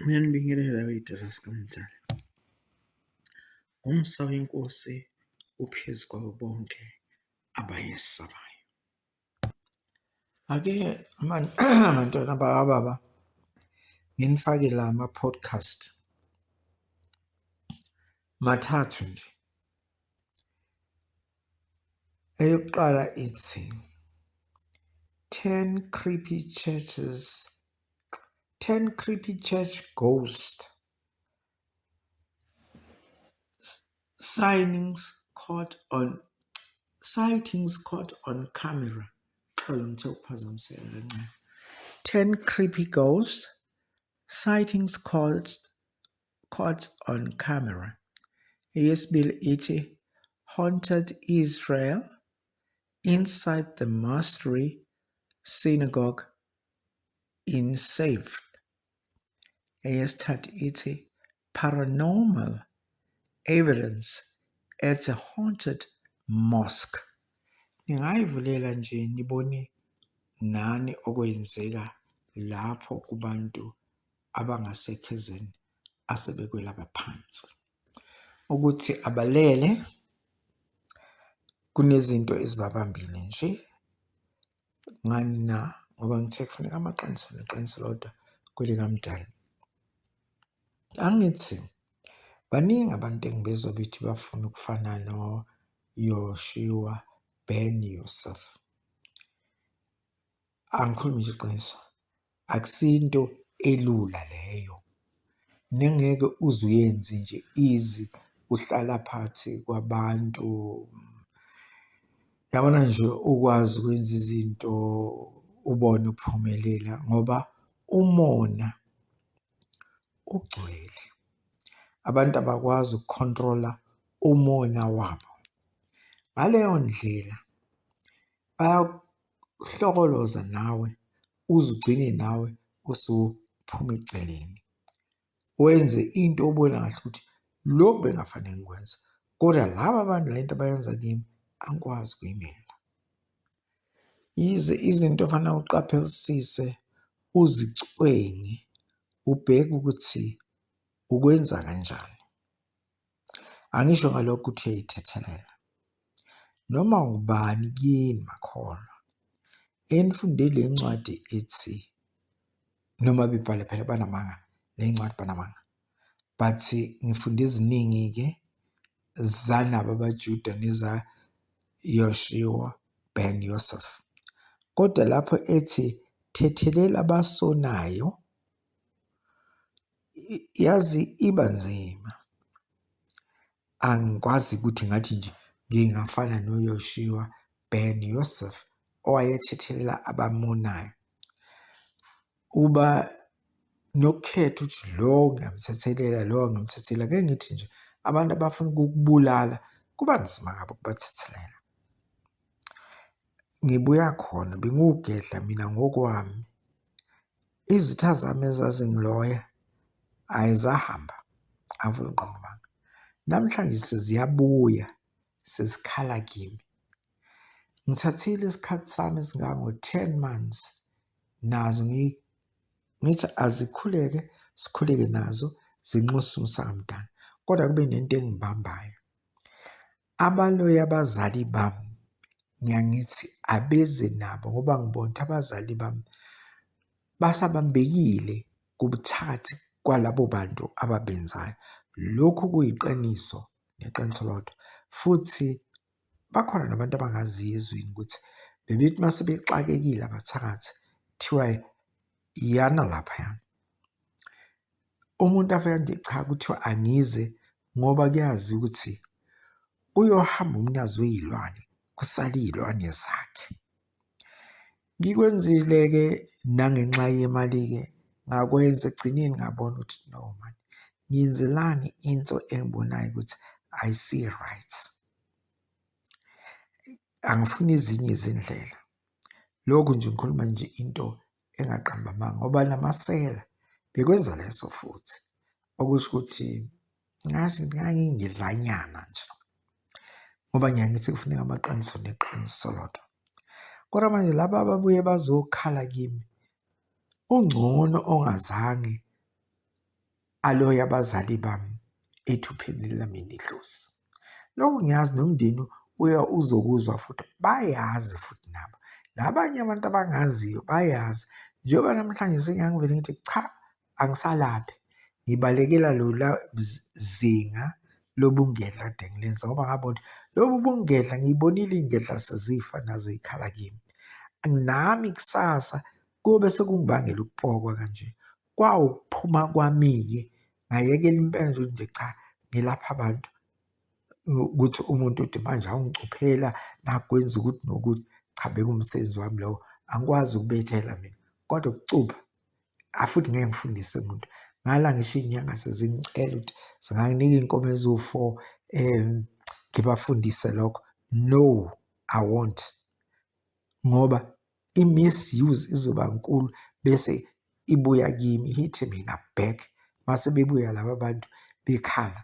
Uyanibingelela wey'tata sikaMdali. Umsa weNkosi uphezu kwabo bonke abayesabayo. Ake abantwana bakababa nginifake la ama-podcast mathathu nje. Eyokuqala ithi 10 creepy church ghost sightings caught on camera. Xolo ngithe ukuphazamiseka kancane. 10 creepy ghost sightings caught on camera. Eyesibili ithi haunted Israel inside the Masri synagogue in saved. Eyesithathu ithi paranormal evidence at a haunted mosque. Ningayivulela nje nibone nani okwenzeka lapho kubantu abangasekho ezweni asebekwelaba phansi. Ukuthi abalele kunezinto ezibabambile nje. Ngani na ngoba ngithe kufuneka amaqiniso neqiniso lodwa kwelikaMdali. Angithi baningi abantu engibezwa bethi bafuna ukufana noYoshua ben Yosef. Angikhulumi nje iqiniso. Akusinto elula leyo. Nengeke uze uyenze nje easy uhlala phansi kwabantu. Yabona nje ukwazi ukwenza izinto ubone uphumelela ngoba umona ugcwele. Abantu abakwazi ukukhontrola umona wabo. Ngaleyo ndlela bayakuhlokoloza nawe uze ugcine nawe usuphuma eceleni. Wenze into obona ngahle ukuthi lokhu bengafanele ngikwenza. Kodwa laba abantu lento abayenza kimi angikwazi kuyimela. Yize izinto kufanele uqaphelisise uzicwenge ubheke ukuthi ukwenza kanjani. Angisho ngalokho ukuthi uyayithethelela. Noma ubani kini makholwa enifunde le ncwadi ethi noma bebhale phela banamanga le ncwadi banamanga. Bathi ngifunde eziningi-ke zanabo abaJuda neza Yoshua ben Yosef. Kodwa lapho ethi thethelela abasonayo yazi iba nzima. Angikwazi ukuthi ngathi nje ngingafana noYoshua ben Yosef owayethethelela abamonayo. Uba nokukhetha ukuthi lo ngiyamthethelela lo ngimthethelela. Ke ngithi nje abantu abafuna ukukubulala kuba nzima ngabo ukubathethelela. Ngibuya khona bengiwugedla mina ngokwami. Izitha zami ezazingiloya ayizahamba. Angifuni ukuqamba. Namhlanje seziyabuya sezikhala kimi. Ngithathile isikhathi sami esingango-10 months nazo ngithi azikhuleke sikhuleke nazo zinxuse umsakaMdali. Kodwa kube nento engibambayo. Abaloya abazali bami ngiyangithi abeze nabo ngoba ngibona ukuthi abazali bami basabambekile kubuthakathi kwalabo bantu ababenzayo. Lokhu kuyiqiniso neqiniso lodwa. Futhi bakhona nabantu abangaziyo ezweni ukuthi bebethi mase bexakekile abathakathi kuthiwa yana laphayana. Umuntu afika nje cha kuthiwa angize ngoba kuyazi ukuthi uyohamba umnikazi wey'lwane kusale iy'lwane zakhe. Ngikwenzile-ke nangenxa yemali-ke ngakwenza ekugcineni ngabona ukuthi no man, ngiyenzelani into engibonayo ukuthi ayisi right. Angifuni ezinye izindlela. Lokhu nje ngikhuluma nje into engaqamba amanga ngoba namasela bekwenza leso futhi. Okusho ukuthi ngangiyidlanyana nje. Ngoba ngiyangithi kufuneka amaqiniso neqiniso lodwa. Kodwa manje laba ababuye bazokhala kimi ungcono ongazange aloya abazali bami ethupheni lamini idlozi. Lokhu ngiyazi nomndeni uzokuzwa futhi bayazi futhi nabo. Nabanye abantu abangaziyo bayazi. Njengoba namhlanje sengiyangivele ngithi cha, angisalaphi. Ngibalekela lola zinga lobungedla kade ngilenza ngoba ngabona lobu bungedla ngiyibonile iy'ngedla sezifa nazo y'khala kimi. Nami kusasa kube sekungibangela ukupokwa kanje. Kwawukuphuma kwami-ke ngayekela impela nje cha, ngilapha abantu ukuthi umuntu uthi manje awungicuphela nakwenza ukuthi nokuthi. Cha, bekumsebenzi wami lowo, angikwazi ukubethela mina kodwa ukucupha futhi ngeke ngifundise umuntu. Ngala ngisho iy'nyanga sezingicela ukuthi zinganginika iy'nkomo eziwu-4 ngibafundise lokho. No, I won't. Ngoba i-misuse izoba nkulu bese ibuya kimi ihithi mina back. Mase bebuya laba bantu bekhala.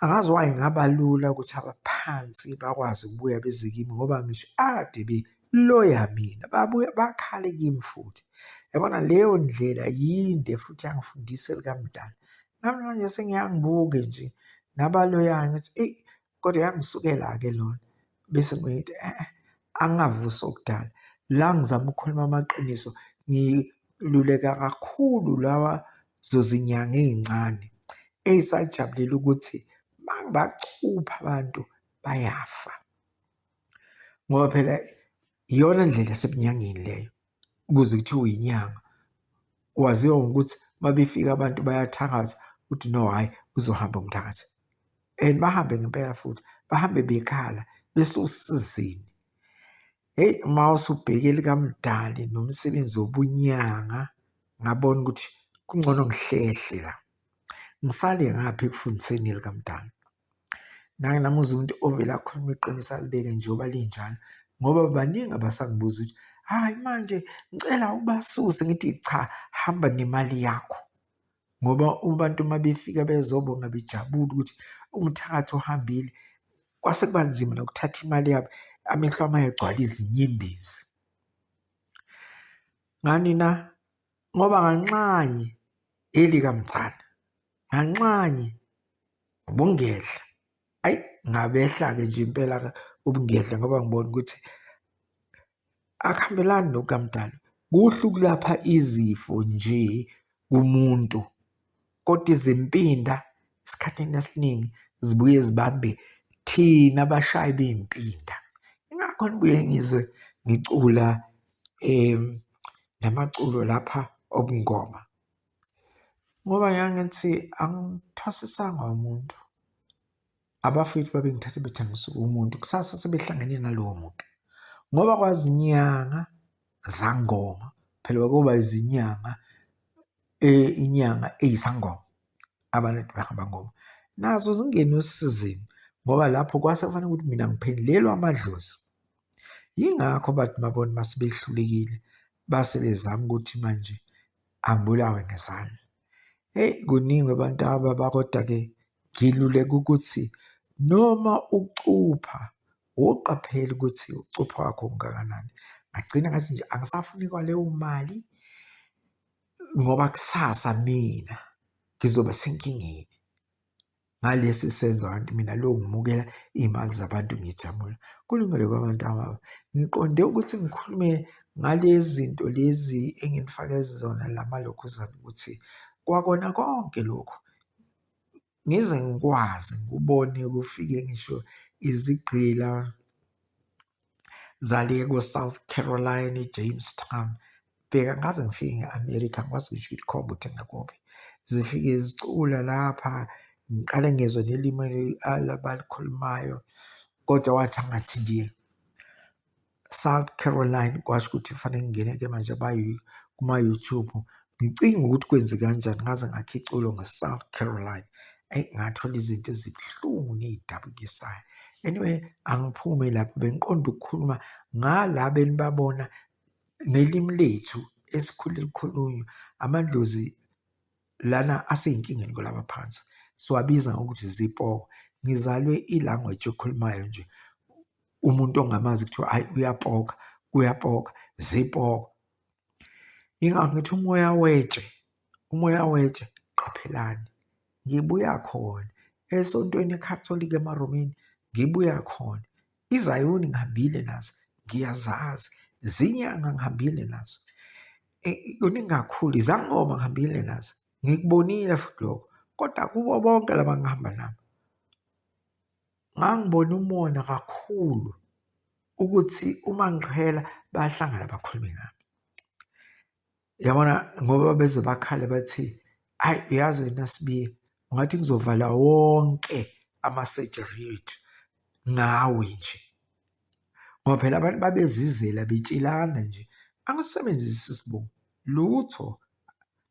Angazi why ngaba lula ukuthi abaphansi bakwazi ukubuya beze kimi ngoba ngisho ade beloya mina babuya bakhale kimi futhi. Yabona leyo ndlela yinde futhi yangifundisa likamdala. Namhlanje sengiyangibuke nje nabaloyayo ngithi eyi kodwa yangisukela-ke lona. Bese ngithi angingavusi okudala. La ngizama ukukhuluma amaqiniso ngiluleka kakhulu lawa zozinyanga ey'ncane ey'sajabulela ukuthi bacupha abantu bayafa. Ngoba phela iyona ndlela yasebunyangeni leyo ukuze kuthiwe uyinyanga. Waziwa ngokuthi uma befika abantu bayathakatha ukuthi no, hhayi uzohamba umthakathi. And bahambe ngempela futhi bahambe bekhala besusizini. Heyi, uma usubheke likamdali nomsebenzi wobunyanga ngabona ukuthi kungcono ngihlehle la. Ngisale ngaphi ekufundiseni likamdala. Naye nami uzwe umuntu ovele akhuluma iqiniso alibeke njengoba linjalo. Ngoba baningi abasangibuza ukuthi hhayi manje ngicela ubasuse. Ngithi cha, hamba nemali yakho. Ngoba abantu uma befika bezobonga bejabule ukuthi umthakathi uhambile, kwase kuba nzima nokuthatha imali yabo. Amehlo ami ayegcwala izinyembezi. Ngani na? Ngoba nganxanye elikamthana, nganxanye ubungedla. Ayi, ngabehla-ke nje impela ubungedla ngoba ngibona ukuthi akuhambelani nokukamdala. Kuhle ukulapha izifo nje kumuntu, kodwa izimpinda esikhathini esiningi zibuye zibambe thina abashayi bey'mpinda. Ingakho nibuye ngizwe ngicula namaculo lapha obungoma. Ngoba ngangithi angithwasisanga umuntu. Abafowethu babengithatha bethi angisuke umuntu. Kusasa sebehlangene nalowo muntu. Ngoba kwazinyanga zangoma, phela kwakuba izinyanga, inyanga eyisangoma, abantu bahamba ngoma. Nazo zingene osizini ngoba lapho kwase kufanele ukuthi mina ngiphendulelwe amadlozi. Yingakho bathi babona mase behlulekile base bezama ukuthi manje angibulawe ngezandla. Heyi, kuningi abantu ababa kodwa-ke ngiluleka ukuthi noma ucupha woqaphela ukuthi ucupha kwakho kungakanani. Ngagcina ngathi nje angisafuni kwaleyo mali ngoba kusasa mina ngizoba senkingeni ngalesi senzo. Kanti mina lo ngimukela iy'mali zabantu ngijabula. Kulungile kwabantu ababo. Ngiqonde ukuthi ngikhulume ngalezi zinto lezi enginifake zona la malokhuzana ukuthi kwakona konke lokhu ngize ngikwazi ngikubone kufike ngisho izigqila zale ko-South Carolina, eJamestown. Bheka ngaze ngifike nge-America, ngikwazi ngisho ukuthi khomba ukuthi ngakuphi. Zifike zicula lapha, ngiqale ngezwe nelimi abalikhulumayo kodwa wathi angathi ndiye South Carolina, kwasho ukuthi kufanele ngingene-ke manje kuma-YouTube ngicinga ukuthi kwenze kanjani. Ngaze ngakha iculo nge-South Carolina. Ngathola izinto ezibuhlungu ney'dabukisayo. Anyway, angiphume lapho. Bengiqonde ukukhuluma ngala benibabona nelimi lethu esikhule likhulunywa amadlozi lana asey'nkingeni kwalaba phansi. Siwabiza ngokuthi zipoko. Ngizalwe i-language ekhulumayo nje. Umuntu ongamazi kuthiwa hhayi uyapoka, uyapoka, zipoko. Yingakho ngithi umoya wetshe qaphelani, ngibuya khona. Esontweni eKhatholika emaRomeni, ngibuya khona. IZayoni ngihambile nazo, ngiyazazi. Zinyanga ngihambile nazo. Kuningi kakhulu, izangoma ngihambile nazo, ngikubonile futhi lokho. Kodwa kubo bonke laba ngihamba nabo, ngangibona umona kakhulu ukuthi uma ngiqhela bayahlangana bakhulume ngami. Yabona, ngoba beze bakhale bathi, hayi, uyazi wena Sibiya, ungathi ngizovala wonke ama-surgery ethu ngawe nje. Ngoba phela abantu babezizela betshelana nje, angisebenzisi isibongo lutho,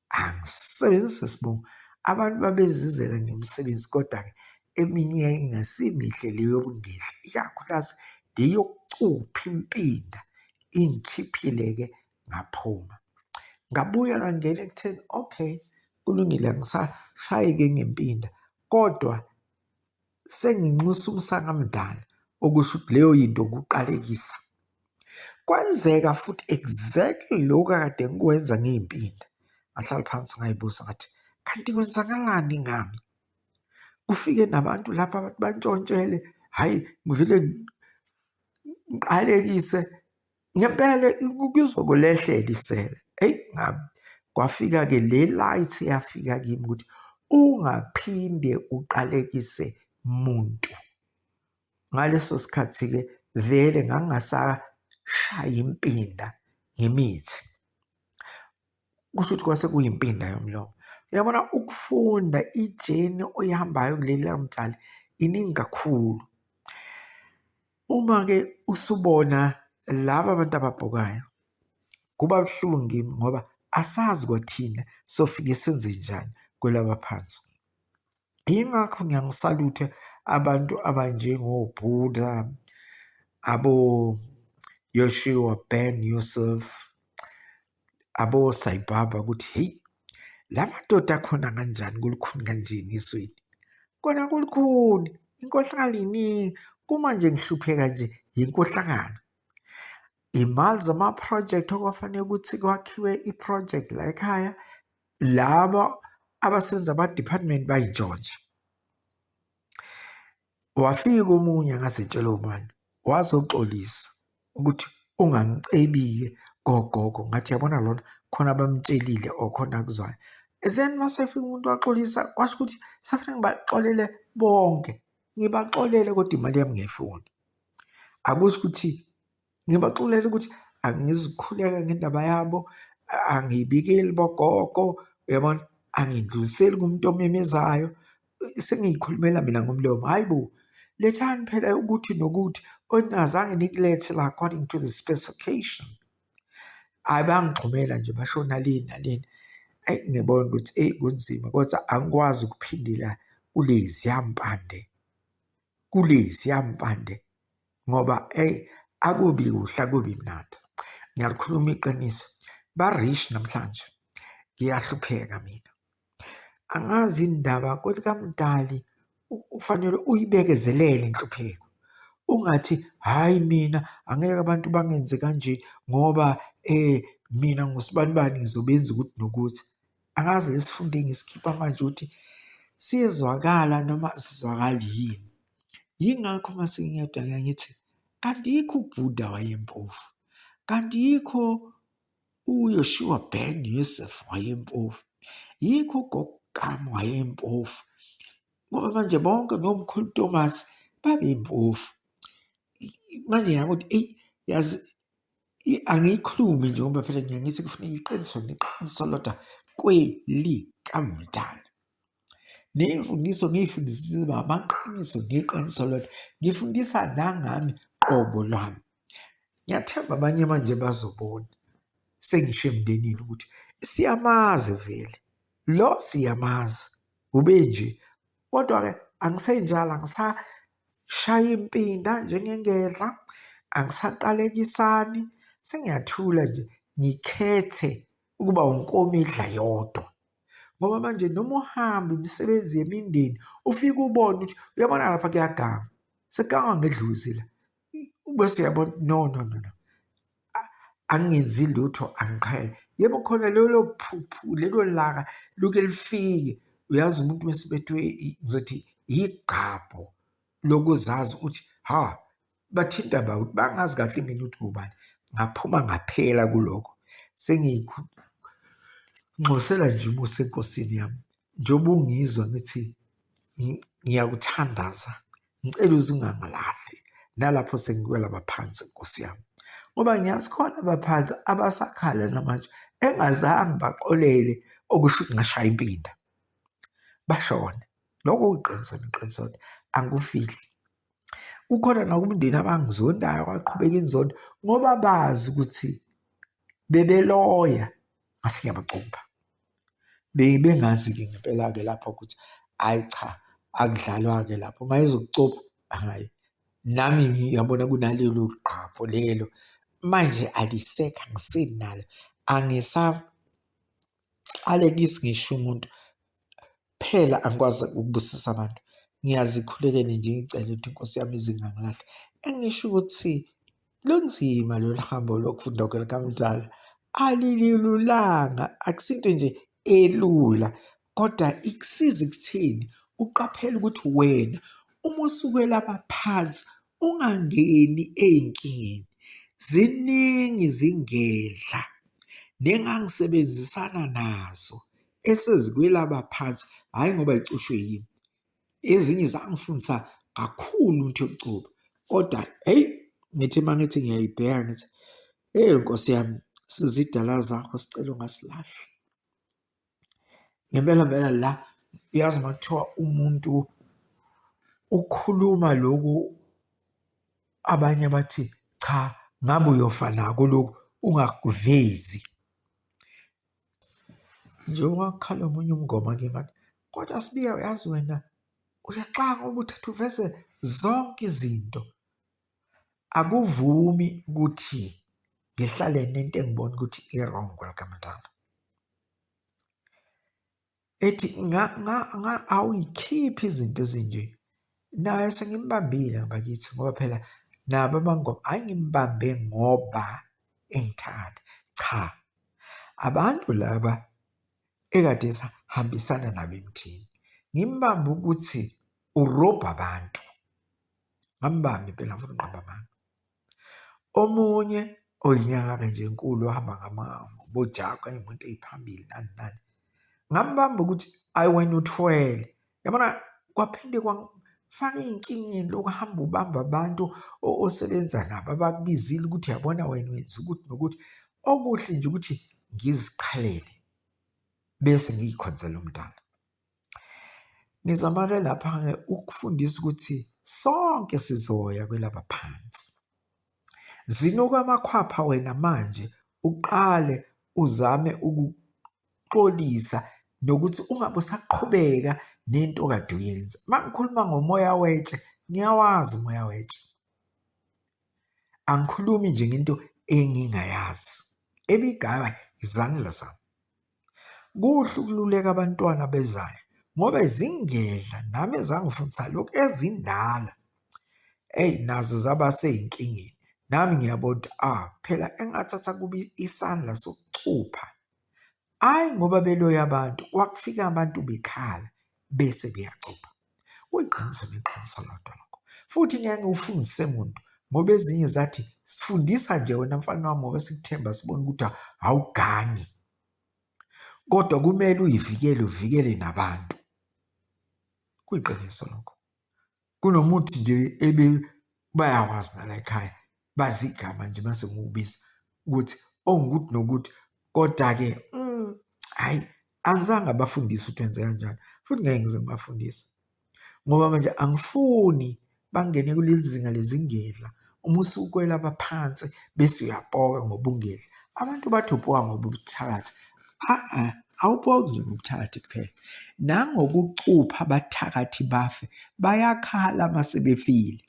angisebenzisi isibongo. Abantu babezizela ngemisebenzi, kodwa-ke eminye ingasimihle leyo yobungehla, ikakhulukazi leyokucupha impinda, ingikhiphile-ke ngaphuma. Ngabuya ngangena ekutheni, okay, kulungile, angisashayeke ngempinda, kodwa senginxusa umsakamdala, okusho ukuthi leyo yinto ukuqalekisa. Kwenzeka futhi exactly lokhu akade ngikwenza ngiy'mpinda. Ngahlala phansi ngayibuza ngathi, kanti kwenzakalani ngami? Kufike nabantu lapha bathi bantshontshele, hhayi, ngivele ngiqalekise ngempela kuzokulehlela isela. Eyi, kwafika-ke le light yafika kimi ukuthi ungaphinde uqalekise muntu. Ngaleso sikhathi-ke vele ngangingasashaya impinda ngemithi. Kusho ukuthi kwase kuyimpinda yomlomo. Uyabona, ukufunda ijeni oyihambayo kuleli lamdala iningi kakhulu. Uma-ke usubona laba bantu ababhukayo, kuba buhlungu kimi ngoba asazi kwathina sofike senze njani kwelaba phansi. Yingakho ngiyangisaluthe abantu abanjengoBuddha, abo-Yoshua Ben Yusuf, abo-Sai Baba, ukuthi heyi, la madoda akhona kanjani kulukhuni kanjeni esweni. Kona kulukhuni, inkohlakalo iningi. Kuma nje ngihlupheka nje yinkohlakalo. Imali zama-project okwafanele ukuthi kwakhiwe i-project la ekhaya, laba abasebenza ama-department bayintshontshe. Wafika omunye angazetshela ubani, wazoxolisa ukuthi ungangicebile gogogo. Ngathi yabona lona khona abamtshelile or khona akuzwayo. Then masefika umuntu waxolisa, kwasho ukuthi safanele ngibaxolele bonke. Ngibaxolele kodwa imali yami ngiyayifuna. Akusho ukuthi ngibaxolele ukuthi angizukhuleka ngendaba yabo, angiyibikeli bogogo, uyabona, angindluliseli kumuntu omemezayo, sengiyikhulumela mina ngomlomo. Hayi bo, lethani phela ukuthi nokuthi oningazange nikulethe la according to the specification. Hayi, bangixhumela nje basho naleni naleni. Eyi, ngibona ukuthi eyi kunzima, kodwa angikwazi ukuphindela kuleziya mpande ngoba akubi kuhle, akubi mnandi. Ngiyalikhuluma iqiniso, ba-rich namhlanje. Ngiyahlupheka mina. Angazi indaba kwelikamdali ufanele uyibekezelele inhlupheko. Ungathi, hhayi, mina angeke abantu bangenze kanje ngoba mina ngosibanibani ngizobenza ukuthi nokuthi. Angazi lesifunde ngisikhipha manje ukuthi siyezwakala noma sizwakali yini. Yingakho uma sengiyedwa ngithi, kanti yikho uBuddha wayempofu, kanti yikho uYoshua Ben Yusuf wayempofu, yikho uGokama wayempofu, ngoba manje bonke nomkhulu Thomas babempofu. Manje ngiyakuthi eyi, yazi, angiyikhulumi nje ngoba phela ngiyangithi kufuneka iqiniso neqiniso lodwa kwelikamdala. Ney'mfundiso ngiy'fundisile amaqiniso neqiniso lodwa. Ngifundisa nangami qobo lwami. Ngiyathemba abanye manje bazobona sengisho emndenini ukuthi siyamazi vele, lo siyamazi, ube nje. Kodwa-ke angisenjalo, angisashaya impinda njengengedla, angisaqalekisani, sengiyathula nje, ngikhethe ukuba unkomidla yodwa. Ngoba manje noma uhamba imisebenzi yemindeni ufike ubone ukuthi uyabona lapha kuyaganga, sekugangwa ngedluzi la. Bese uyabona, no, angingenzi lutho, angiqhele. Yebo, khona lelo phuphu, lelo laka luke lifike. Uyazi umuntu mesibethwe ngizothi igqabho lokuzazi ukuthi bathinta bawuthi bangazi kahle mina ukuthi ubani, ngaphuma ngaphela kulokho. Ngixosela nje umusa enkosini yami, njengoba ungizwa ngithi ngiyakuthandaza, ngicela uze ungangilahli nalapho sengiwela baphansi, nkosi yami, ngoba ngiyazi khona abaphansi abasakhala namanje engazange baxolele, okusho ukuthi ngashaya impinda bashone. Lokho kuyiqiniso, angikufihli. Kukhona nakumndeni abangizondayo, kwaqhubeka inzondo ngoba bazi ukuthi bebeloya ngase ngiyabacupha. Bengazi-ke ngempela-ke lapho ukuthi ayi cha, akudlalwa-ke lapho mayezokucupha, hhayi, nami ngiyabona kunalelo gqabho lelo manje alisekho, angisenalo, angisaqalekisi ngisho umuntu phela, angikwazi ukubusisa abantu. Ngiyazikhulekela nje ngicela ukuthi inkosi yami izingangilahli, engisho ukuthi lunzima lolu hambo lokufunda likaMdali, alilulanga, akusinto nje elula, kodwa ikusiza ekutheni uqaphele ukuthi wena uma usukwela phansi ungangeni ey'nkingeni. Ziningi izingedla nengangisebenzisana nazo esezikwelaba phansi, hhayi ngoba yicushwe yimi. Ezinye zangifundisa kakhulu ukuthi yokucupha, kodwa ngithi uma ngithi ngiyayibheka ngithi, Nkosi yami, sizidala zakho, sicela ungasilahli. Ngempela la, yazi uma kuthiwa umuntu ukhuluma lokhu abanye bathi cha, ngabe uyofa nako lokhu, ungakuvezi. Njengoba kukhala omunye umngoma-ke ngathi, kodwa Sibiya, uyazi wena uyaxanga uba uthathe uveze zonke izinto. Akuvumi ukuthi ngihlale nento engibona ukuthi i-wrong kwelikaMdali. Ethi awuyikhiphi izinto ezinje. Naye sengimbambile ngabakithi ngoba phela nabo abangoma angimbambe ngoba engithanda. Cha, abantu laba ekade sahambisana nabo emthini, ngimbambe ukuthi urobha abantu. Ngambambe phela futhi ngiqamba amanga. Omunye oyinyanga nje enkulu ohamba ngabojaka iy'moto ey'phambili nani. Ngambamba ukuthi ayi wena uthwele. Yabona, kwaphinde kwangifaka ey'nkingeni lokuhamba ubamba abantu osebenza nabo abakubizile ukuthi yabona wena wenza ukuthi nokuthi. Okuhle nje ukuthi ngiziqhelele bese ngiy'khonzela umdala. Ngizama-ke lapha-ke ukufundisa ukuthi sonke sizoya kwelaba phansi. Zinuka amakhwapha wena manje, uqale uzame ukuxolisa nokuthi ungabe usaqhubeka nento okade uyenza. Uma ngikhuluma ngomoya wetshe, ngiyawazi umoya wetshe. Angikhulumi nje ngento engingayazi, ebigaba izandla zami. Kuhle ukululeka abantwana bezayo ngoba izingedla nami ezangifundisa lokhu ezindala, nazo zaba sey'nkingeni. Nami ngiyabona ukuthi phela engathatha kubi isandla sokucupha, hhayi ngoba beloya abantu, kwakufika abantu bekhala bese beyacupha. Kuyiqiniso neqiniso lodwa lokho, futhi ngeke ngiwufundise muntu ngoba ezinye zathi sifundisa nje wena mfana wami ngoba sikuthemba sibona ukuthi awugangi, kodwa kumele uvikele nabantu. Kuyiqiniso lokho. Kunomuthi nje bayawazi nala ekhaya, bazi igama nje mase ngiwubiza ukuthi ongukuthi nokuthi, kodwa-ke hhayi, angizange abafundise ukuthi wenze kanjani, futhi ngeke ngize ngibafundise ngoba manje angifuni bangene kuleli zinga lezingedla. Uma usukwela abaphansi bese uyapoka ngoba ungedla. Abantu bathi upoka ngoba ubuthakathi. Awupoki nje ngobuthakathi kuphela, nangokucupha abathakathi bafe, bayakhala uma sebefile.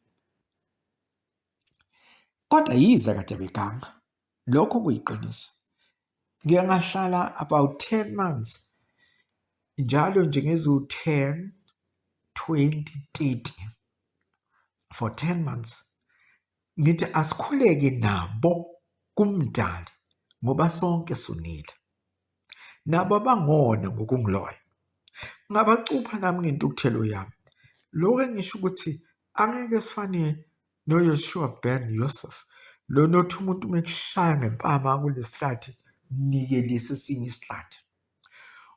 Kodwa yize kade beganga, lokho kuyiqiniso. Ngike ngahlala about 10 months, njalo nje ngeziwu-10, 20, 30, for 10 months. Ngithi asikhuleke nabo kuMdali ngoba sonke sunile. Nabo abangona ngokungiloya ngabacupha nami ngentukuthelo yami. Lokho engisho ukuthi angeke sifane noYoshua ben Yosef lo nothi umuntu mekushaya ngempama kulesihlathi mnike lesi esinye isihlathi.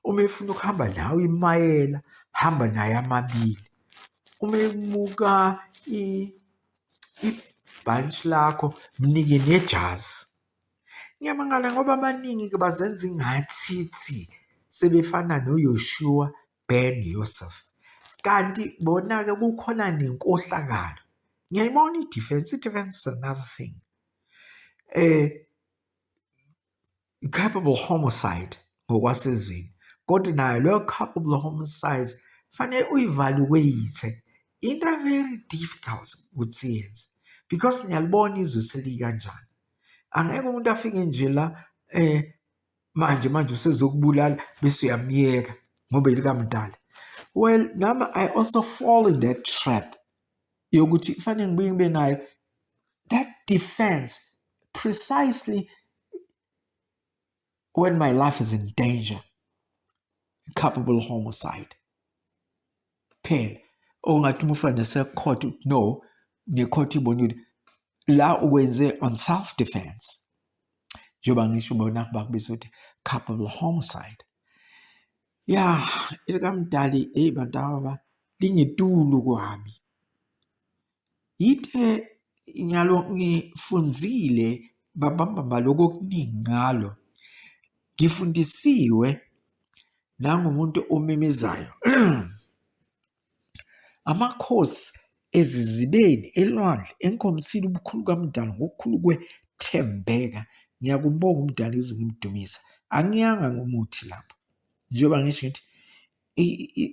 Uma efuna ukuhamba nawe imayela hamba naye amabili. Uma emuka ibhantshi lakho mnike nejazi. Ngiyamangala ngoba abaningi-ke bazenza ingathithi sebefana noYoshua ben Yosef, kanti bona-ke kukhona nenkohlakalo. Ngiyayibona i-defense is another thing. Culpable homicide ngokwasezweni, kodwa nayo leyo culpable homicide fanele uyivaluate. Into very difficult ukuthi yenze because ngiyalibona izwe selikanjani. Angeke umuntu afike nje la manje usezokubulala bese uyamyeka ngoba elikamdala. Well, nami I also fall in that trap yokuthi kufanele ngibe nayo that defense precisely when my life is in danger. Culpable homicide. Phela ongathi umfana secourt no necourt ibona ukuthi la ukwenze on self defense. Njengoba ngisho bona bakubiza ukuthi culpable homicide. Elikamdali bantaba lingitulu kwami. Yithe ngifunzile babamba lokho okuningi ngalo. Ngifundisiwe nangumuntu omemezayo. Amakhosi ezizibeni elwandle enkomisile ubukhulu kamdala ngokukhulu kwethembeka. Ngiyakubonga umdala ize ngimdumisa. Angiyanga ngomuthi lapho. Njengoba ngisho ngithi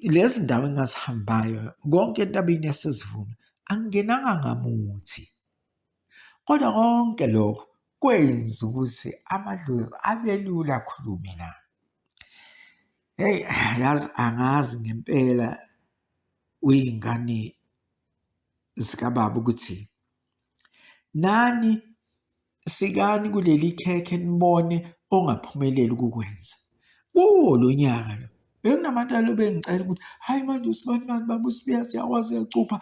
lezi ndawo engazihambayo konke entabeni yasezivuna angingenanga ngamuthi. Kodwa konke lokho kwenza ukuthi amadlozi abe lula akhulume nami. Yazi angazi ngempela uyingane zikababa ukuthi nani sikani kuleli khekhe nibone ongaphumeleli ukukwenza. Kuwo lo nyaka lo bekunabantu bengicela ukuthi hayi manje usibani baba uSibiya siyakwazi uyacupha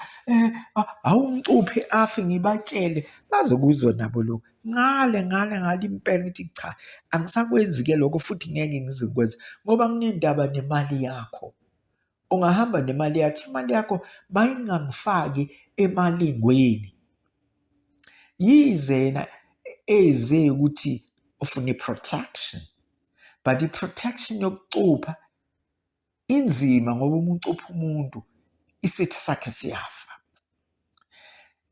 awumcuphe afi ngibatshele bazokuzwa nabo lokho. Ngale impela ngithi cha angisakwenzi-ke lokho futhi ngeke ngizikwenza ngoba kunendaba nemali yakho. Ungahamba nemali yakho, imali yakho mayingangifaki emalingweni. Yize yena eze ukuthi ufuna i-protection, but i-protection yokucupha inzima ngoba umuntu ucupha umuntu isitha sakhe siyafa.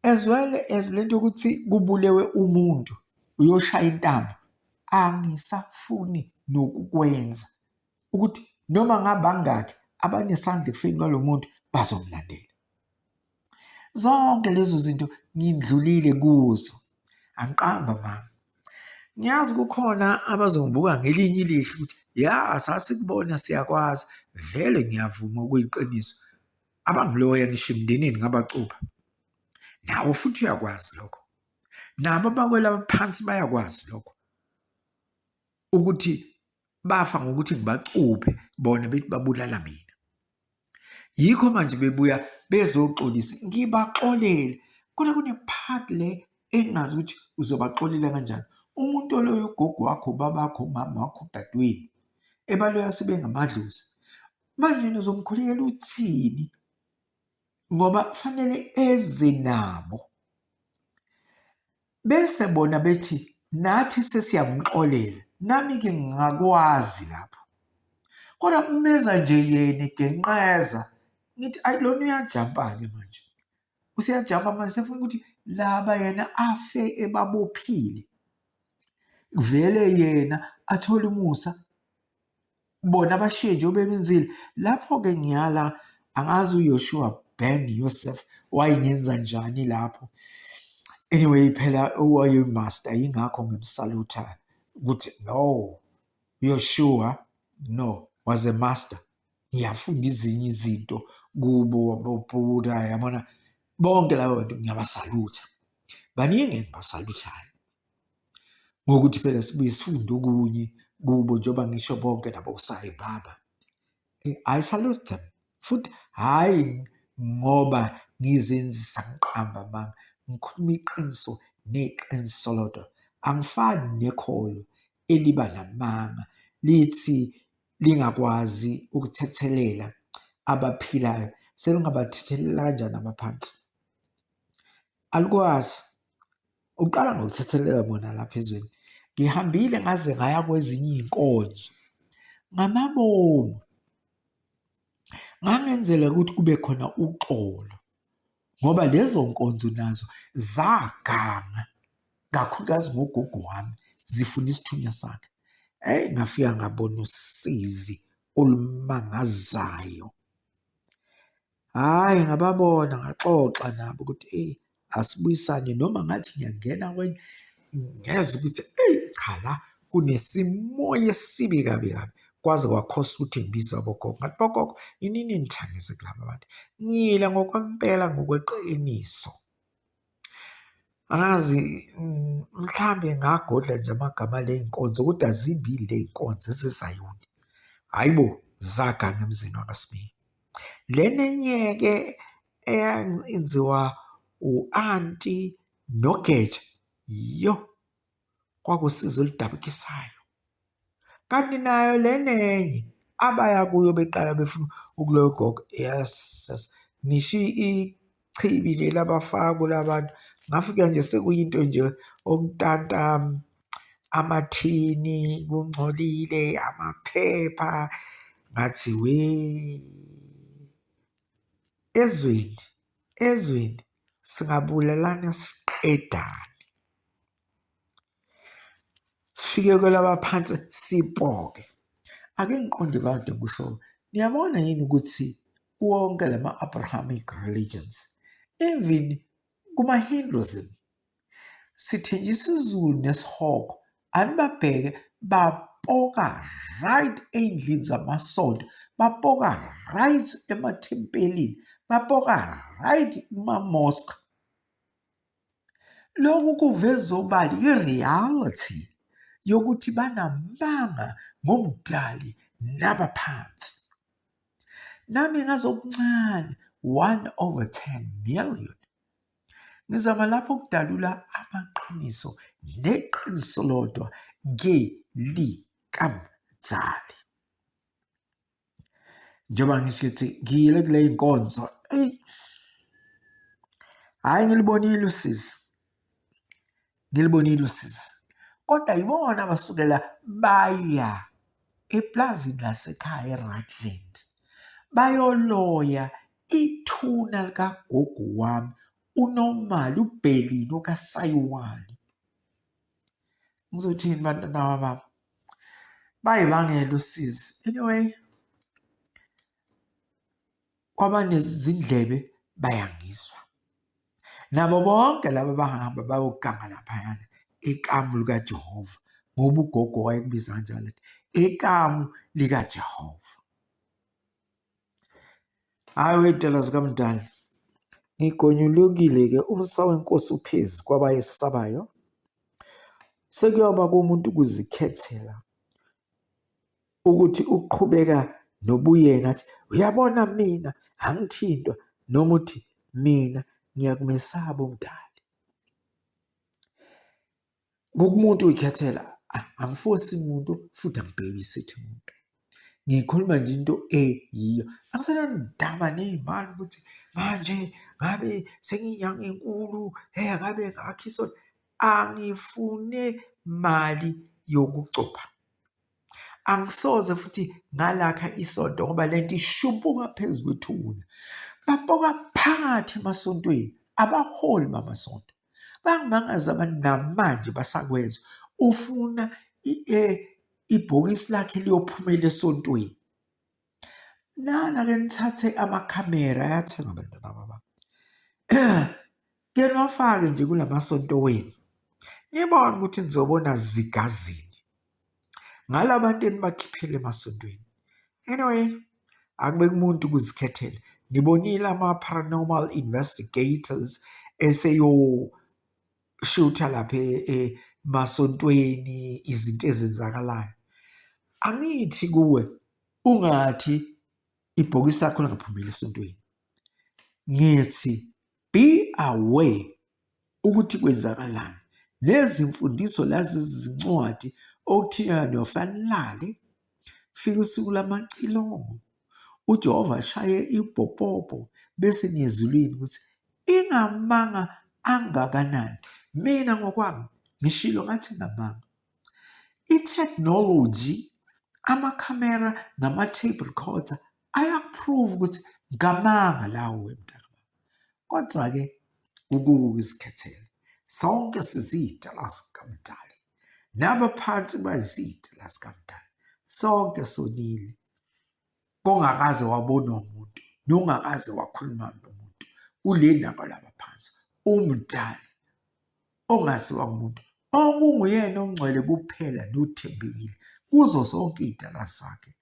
As well as lento ukuthi kubulewe umuntu uyoshaya intambo, angisafuni nokukwenza ukuthi noma ngabangaki abanesandla ekufeni kwalo muntu bazomlandela. Zonke lezo zinto ngindlulile kuzo. Angiqamba mama. Ngiyazi kukhona abazongibuka ngelinye ilihlo ukuthi sasikubona siyakwazi. Vele ngiyavuma okuyiqiniso. Abangiloya ngisho emndenini ngabacupha. Nawe futhi uyakwazi lokho. Nabo abakwela phansi bayakwazi lokho. Ukuthi bafa ngokuthi ngibacuphe bona bethi babulala mina. Yikho manje bebuya bezoxolisa. Ngibaxolele. Kodwa kune-part le engazi ukuthi uzobaxolela kanjani. Umuntu oloyo ugogo wakho, babakho, mama wakho, dadweni ebaloya sebengamadlozi. Manje nizomkhulekela uthini? Ngoba kufanele eze nabo. Bese bona bethi nathi sesiyamxolela. Nami-ke ngingakwazi lapho. Kodwa umeza nje yena egenqeza. Ngithi lona uyajampa-ke manje. Usiyajampa manje sefuna ukuthi laba yena afe ebabophile. Vele yena athole umusa. Bona abashiye nje obebenzile. Lapho-ke ngiyala angazi uYoshua ben Yosef wayengenza njani lapho. Anyway phela owayeyimaster yingakho ngimsalutha ukuthi no, Yoshua no was a master. Ngiyafunda izinye izinto kubo aboBuddha yabona bonke labo bantu ngiyabasalutha. Baningi engibasaluthayo. ngokuthi phela sibuye sifunde okunye kubo njengoba ngisho bonke nabo usayibaba. I salute them futhi hhayi ngoba ngizenzisa ngiqamba amanga, ngikhuluma iqiniso neqiniso lodwa. Angifani nekholo eliba namanga lithi lingakwazi ukuthethelela abaphilayo, selingabathethelela kanjani abaphansi? Alikwazi. Uqala ngokuthethelela bona lapha ezweni. Ngihambile ngaze ngaya kwezinye iy'nkonzo ngamabomu, ngangenzela ukuthi kube khona uxolo ngoba lezo nkonzo nazo zaganga, kakhulukazi ngogogo wami, zifuna isithunywa sakhe. Ngafika ngabona usizi olumangazayo. Hhayi, ngababona ngaxoxa nabo ukuthi asibuyisane, noma ngathi ngiyangena kwenye ngezwa ukuthi cha la kunesimoya esibi kabi kabi, kwaze kwakhosta ukuthi ngibize abogogo. Ngathi bogogo, yinini nithangise kulaba bantu? Ngiyile ngokwempela ngokweqiniso. Angazi mhlambe ngagodla nje amagama ley'nkonzo kodwa azimbili ley'nkonzo ezeZayoni. Hhayi bo, zaganga emzini wakaSmith. Lena enye-ke eyenziwa u-anti noGeja, yo kwakusizo oludabukisayo. Kanti nayo lena enye abaya kuyo beqala befuna ukuloya ugogo, yes, nisho ichibi leli abafaka kula bantu. Ngafika nje sekuyinto nje omntanta, amathini kungcolile, amaphepha, ngathi ezweni singabulalana siqedane, sifike kwelaba phansi sipoke. Ake ngiqonde kade ngisho, niyabona yini ukuthi wonke lama-Abrahamic religions, even kuma-Hinduism, sithenjisa isiZulu nesihoko, anibabheke bapoka right ey'ndlini zamasonto, bapoka right emathempelini, bapoka right kuma-mosque. Lokhu kuveza obala i-reality yokuthi banamanga ngomdali nabaphansi. Nami ngazokuncane 1/10 million. Ngizama lapho ukudalula amaqiniso neqiniso lodwa ngelikamzali. Njengoba ngisho ukuthi ngiyile kule y'nkonzo, hhayi ngilibonile usizi, kodwa yibona abasukela baya eplazini lasekhaya eRutland bayoloya ithuna likagogo wami uNomali uBhelile okaSayiwani. Ngizothini bantwana bami? Bayibangela usizi. Anyway, kwabanezindlebe bayangizwa. Nabo bonke laba bahamba bayoganga laphayana ekamu likaJehova, ngoba ugogo wayekubiza kanjalo ethi ekamu likaJehova. Hhayi wey'tela zikamdali, ngigonyulukile-ke umsa wenkosi uphezu kwabayesabayo. Sekuyoba kumuntu ukuzikhethela ukuthi uqhubeka nobuyena, athi uyabona mina angithintwa, noma uthi mina ngiyakumesaba umdali. Kukumuntu uyikhethela, angifosi muntu futhi angibhekisithi umuntu. Ngikhuluma nje into eyiyo. Angisenandaba ney'mali ukuthi manje ngabe sengiyinyanga enkulu, ngabe ngakho isonto. Angifune mali yokucupha. Angisoze futhi ngalakha isonto ngoba lento ishumpuka phezu kwethuna. Bapoka phakathi emasontweni, abaholi bamasonto. Bangimangaza abantu namanje basakwenza. Ufuna ibhokisi lakhe liyophumela esontweni. Nana-ke nithathe amakhamera, ayathenga abantwana baba. Ke niwafake nje kulamasonto wenu, ngibona ukuthi nizobona zigazini ngala bantu enibakhiphile emasontweni. Anyway, akube kumuntu ukuzikhethela. Nibonile ama-paranormal investigators eseyoshutha lapha masontweni izinto ezenzakalayo. Angithi kuwe ungathi ibhokisi lakho lingaphumeli esontweni. Ngithi be aware ukuthi kwenzakalani. Lezi mfundiso lezi zincwadi okuthiwa nofanelale fika usuku lamacilongo uJehova ashaye ibhophobo bese niyezulwini ukuthi ingamanga angakanani. Mina ngokwami ngishilo ngathi ngamanga. I-technology, amakhamera nama-tape recorder ayaprove ukuthi ngamanga lawo wemntana. Kodwa-ke ukuzikhethela. Sonke sizidala zikaMdali. Nabaphansi bazidala zikaMdali. Sonke sonile. Ongakaze wabona umuntu, nongakaze wakhuluma nomuntu. Kule ndaba labaphansi. UMdali ongaziwa ngumuntu. Okunguyena ongcwele kuphela nothembekile kuzo zonke izidala zakhe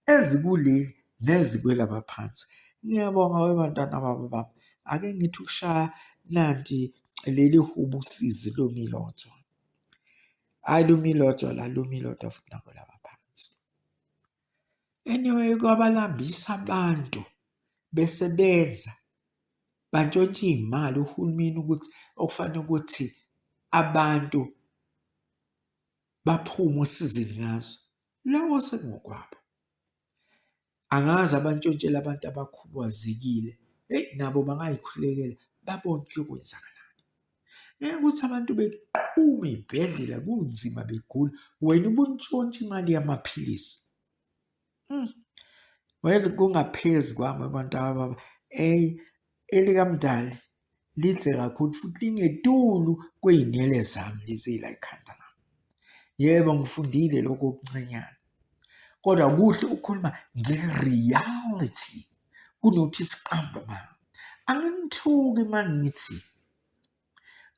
ezikuleli nezikwelaba phansi. Ngiyabonga webantwana baba. Ake ngithi ukushaya nanti leli hubo usizi lomilotshwa. Hayi lumilotshwa la lumilotshwa futhi nakwelaba phansi. Anyway, kwabalambisa abantu besebenza bantshontsha imali uhulumeni ukuthi okufanele ukuthi abantu baphume usizini ngazo. Lawo sengokwabo. Angazi abantshontshela abantu abakhubazekile. Nabo bangayikhulekela babone ukuthi kwenzakalani. Ukuthi abantu beqhuma izibhedlela kunzima begula. Wena ubuntshontsha imali yamaphilisi. Wena kungaphezu kwami abantu ababa. ElikaMdali lidze kakhulu futhi lingetulu kwey'nwele zami lezi la ekhanda lami. Yebo ngifundile lokho okuncanyana. Kodwa kuhle ukukhuluma nge-reality kunokuthi siqambe amanga. Angimthuki mangithi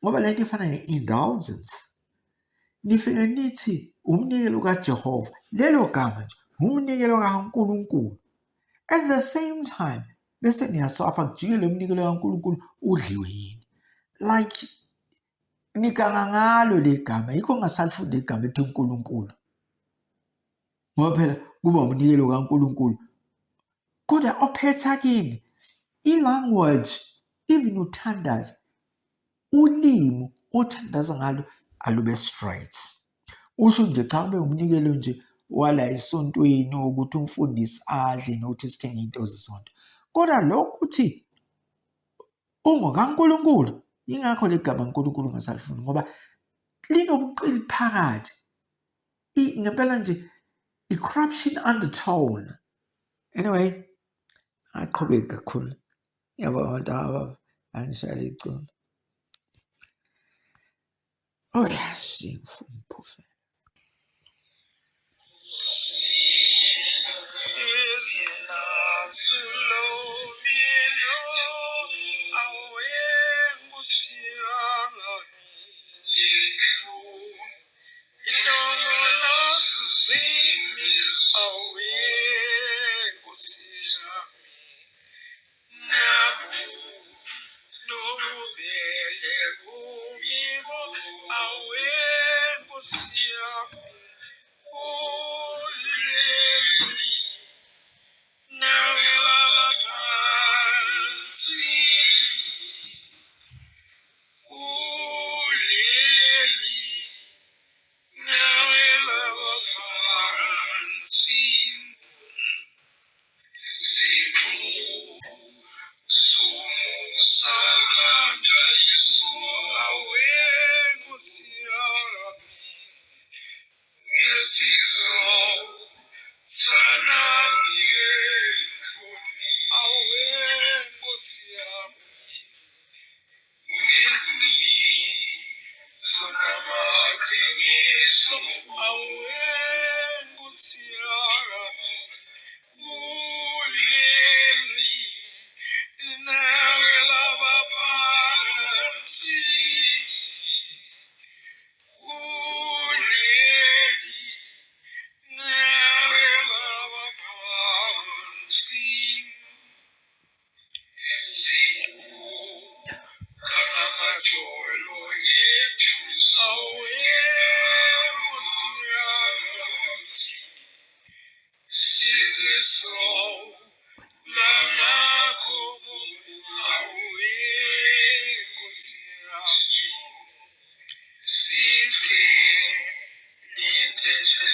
ngoba lento ifana ne-indulgence. Nifike nithi umnikelo kaJehova. Lelo gama nje umnikelo kaNkulunkulu. At the same time bese niyaswapha kujike lo mnikelo kaNkulunkulu udliwe yini. Like nikanga ngalo le gama. Yikho ngasalifunda igama ethi uNkulunkulu. Ngoba phela kuba umnikelo kaNkulunkulu. Kodwa ophetha kini i-language even uthandaza ulimi othandaza ngalo alube straight. Usho nje cha ube umnikelo nje wala esontweni ukuthi umfundisi adle nokuthi sithenge into zesonto. Kodwa lokhu uthi ungokaNkulunkulu ingakho le gama uNkulunkulu ngasalifunda ngoba linobuqili phakathi. Ngempela nje i-corruption undertone. Anyway, aqhubeke kakhulu. Yabo abantu ababa angishaya iculo. Oh yeah, singifuna uphofela. nithethe